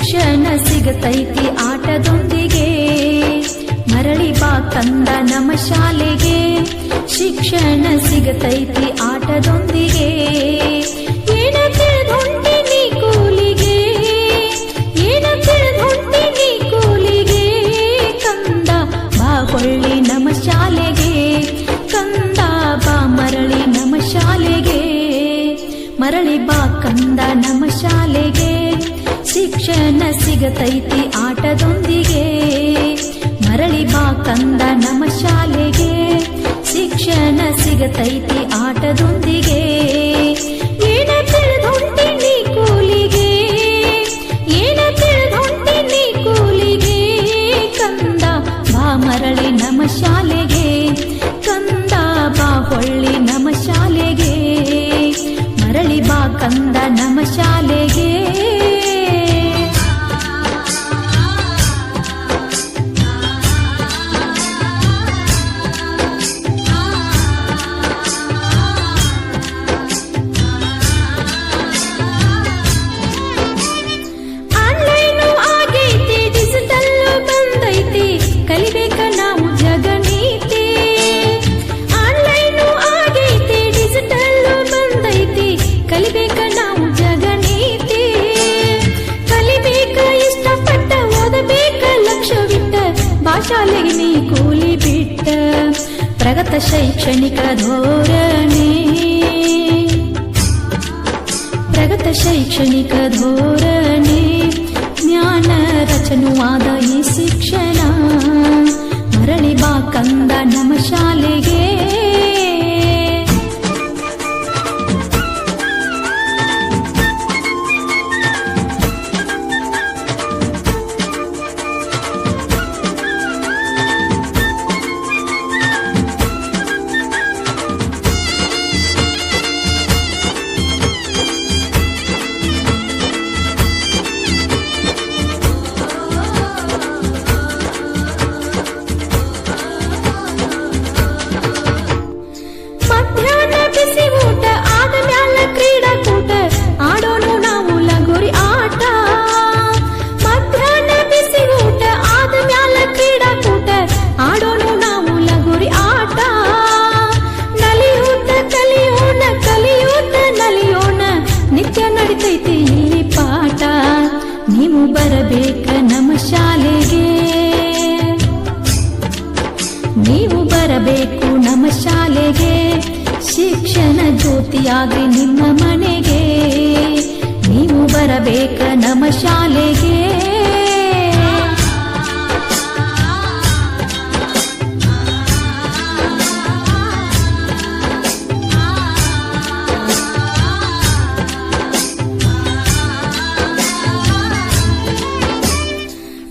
ಶಿಕ್ಷಣ ಸಿಗತೈತಿ ಆಟದೊಂದಿಗೆ. ಮರಳಿ ಬಾ ಕಂದ ನಮ್ಮ ಶಾಲೆಗೆ. ಶಿಕ್ಷಣ ಸಿಗತೈತಿ ಆಟದೊಂದಿಗೆ. ಏನ ತಿಳಿದೊಂಟಿ ನೀ ಕೂಲಿಗೆ, ಏನ ತಿಳಿದೊಂಟಿ ನೀ ಕೂಲಿಗೆ. ಕಂದ ಬಾ ಹೊಳ್ಳಿ ನಮ್ಮ ಶಾಲೆಗೆ, ಕಂದ ಬಾ ಮರಳಿ ನಮ್ಮ ಶಾಲೆಗೆ. ಮರಳಿ ಬಾ ಕಂದ ನಮ್ಮ ಶಾಲೆಗೆ. ಶಿಕ್ಷಣ ಸಿಗತೈತಿ ಆಟದೊಂದಿಗೆ. ಮರಳಿ ಬಾ ಕಂದ ನಮ್ಮ ಶಾಲೆಗೆ. ಶಿಕ್ಷಣ ಸಿಗತೈತಿ ಆಟದೊಂದಿಗೆ. ಏನ ತಿಳಿದೊಂಟಿ ನೀ ಕೂಲಿಗೆ, ಏನ ತಿಳಿದೊಂಟಿ ನೀ ಕೂಲಿಗೆ. ಕಂದ ಬಾ ಮರಳಿ ನಮ್ಮ ಶಾಲೆಗೆ, ಕಂದ ಬಾ ಹೊಳ್ಳಿ ನಮ್ಮ ಶಾಲೆಗೆ. ಮರಳಿ ಬಾ ಕಂದ ನಮ್ಮ ಶಾಲೆಗೆ. ಆನ್ಲೈನು ಆಗೈತಿ, ಡಿಜಿಟಲ್ಲು ಬಂದೈತಿ, ಕಲಿಬೇಕ ನಾವು ಜಗನೀತಿ. ಆನ್ಲೈನು ಆಗೈತಿ, ಡಿಜಿಟಲ್ಲು ಬಂದೈತಿ, ಕಲಿಬೇಕ ನಾವು ಜಗನೀತಿ. ಕಲಿಬೇಕ ಇಷ್ಟಪಟ್ಟ, ಓದಬೇಕ ಲಕ್ಷ್ಯವಿಟ್ಟ, ಭಾಷಾಲೆಗೆ ನೀ ಕೂಲಿ ಬಿಟ್ಟ. ಪ್ರಗತ ಶೈಕ್ಷಣಿಕ ಧೋರಣೆ, ಪ್ರಗತ ಶೈಕ್ಷಣಿಕ ಧೋರಣೆ. ಜ್ಞಾನ ರಚನುವಾದ ಈ ಶಿಕ್ಷಣ. ಮರಳಿ ಬಾ ಕಂದ ನಮ್ಮ ಶಾಲೆಗೆ. ಮಧ್ಯಾಹ್ನ ಬಿಸಿ ಊಟ ಆದ ಮ್ಯಾಲ ಕ್ರೀಡಾಕೂಟ, ಆಡೋನು ನಾವು ಲಗೋರಿ ಆಟ. ಮಧ್ಯಾಹ್ನ ಬಿಸಿ ಊಟ ಆದ ಮ್ಯಾಲ ಕ್ರೀಡಾಕೂಟ, ಆಡೋನು ನಾವು ಲಗೋರಿ ಆಟ. ನಲಿಯೂತ ಕಲಿಯೋಣ, ಕಲಿಯೂತ ನಲಿಯೋಣ, ನಿತ್ಯ ನಡಿತೈತಿ ಇಲ್ಲಿ ಪಾಠ. ನೀವು ಬರಬೇಕ ನಮ್ಮ ಶಾಲೆಗೆ, ನೀವು ಬರಬೇಕು ನಮ್ಮ ಶಾಲೆಗೆ. ಶಿಕ್ಷಣ ಜ್ಯೋತಿಯಾಗಿ ನಿಮ್ಮ ಮನೆಗೆ. ನೀವು ಬರಬೇಕ ನಮ್ಮ ಶಾಲೆಗೆ.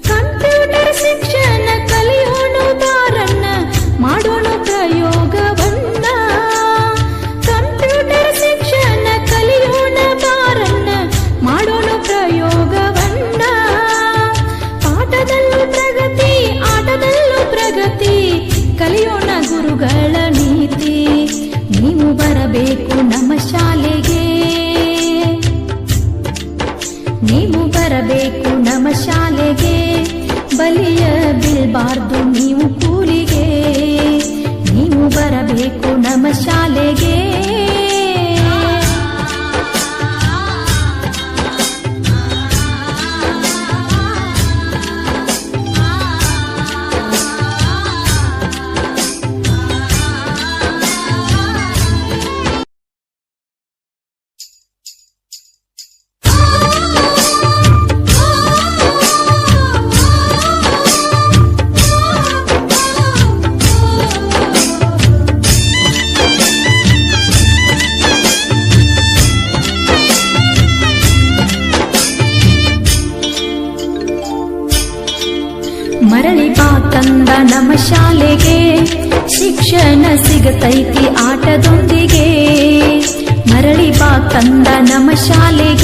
ಕಂಪ್ಯೂಟರ್ ಶಿಕ್ಷಣ ಕಲಿಯೋಣ ಬಾರಣ್ಣ, ಮಾಡೋಣ ಪ್ರಯೋಗವನ್ನ. ಕಂಪ್ಯೂಟರ್ ಶಿಕ್ಷಣ ಕಲಿಯೋಣ ಬಾರಣ್ಣ, ಮಾಡೋಣ ಪ್ರಯೋಗವನ್ನ. ಪಾಠದಲ್ಲೂ ಪ್ರಗತಿ, ಆಟದಲ್ಲೂ ಪ್ರಗತಿ, ಕಲಿಯೋಣ ಗುರುಗಳ ನೀತಿ. ನೀವು ಬರಬೇಕು ನಮ್ಮ ಶಾಲೆಗೆ, ನೀವು ಬರಬೇಕು ನಮ್ಮ ಶಾಲೆಗೆ. ಬಲಿಯ ಬೀಳ್ಬಾರ್ದು ನೀವು ಕೂಲಿಗೆ. ನೀವು ಬರಬೇಕು ನಮ್ಮ ಶಾಲೆಗೆ. ಮರಳಿ ಬಾ ಕಂದ ನಮ್ಮ ಶಾಲೆಗೆ. ಶಿಕ್ಷಣ ಸಿಗತೈತಿ ಆಟದೊಂದಿಗೆ. ಮರಳಿ ಬಾ ಕಂದ ನಮ್ಮ ಶಾಲೆಗೆ.